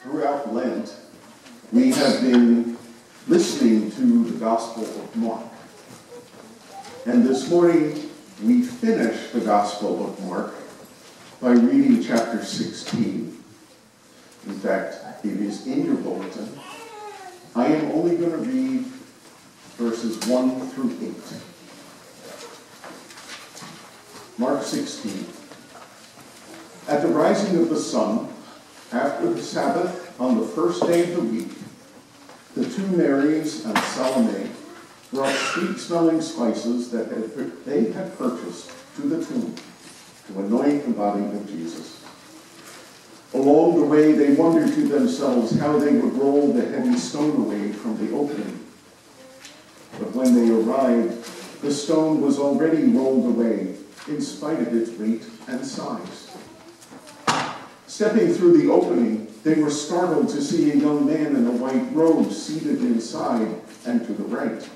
Throughout Lent, we have been listening to the Gospel of Mark. And this morning, we finish the Gospel of Mark by reading chapter 16. In fact, it is in your bulletin. I am only going to read verses 1 through 8. Mark 16. At the rising of the sun, after the Sabbath on the first day of the week, the two Marys and Salome brought sweet-smelling spices that they had purchased to the tomb to anoint the body of Jesus. Along the way, they wondered to themselves how they would roll the heavy stone away from the opening. But when they arrived, the stone was already rolled away, in spite of its weight and size. Stepping through the opening, they were startled to see a young man in a white robe seated inside and to the right.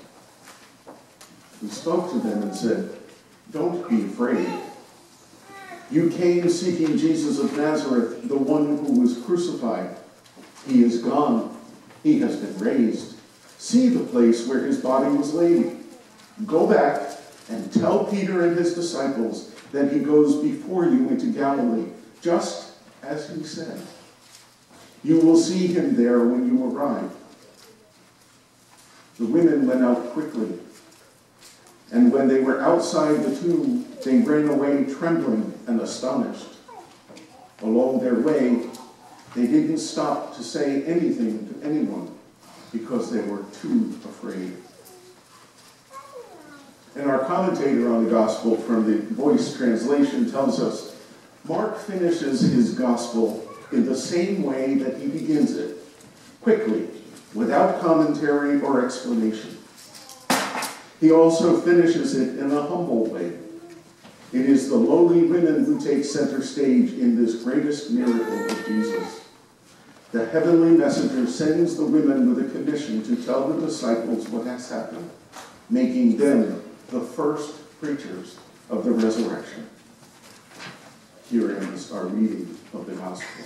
He spoke to them and said, "Don't be afraid. You came seeking Jesus of Nazareth, the one who was crucified. He is gone. He has been raised. See the place where his body was laid. Go back and tell Peter and his disciples that he goes before you into Galilee, just as he said. You will see him there when you arrive." The women went out quickly, and when they were outside the tomb, they ran away trembling and astonished. Along their way, they didn't stop to say anything to anyone because they were too afraid. And our commentator on the Gospel from the Voice translation tells us, Mark finishes his Gospel in the same way that he begins it, quickly, without commentary or explanation. He also finishes it in a humble way. It is the lowly women who take center stage in this greatest miracle of Jesus. The heavenly messenger sends the women with a commission to tell the disciples what has happened, making them the first preachers of the resurrection. Here ends our reading of the Gospel.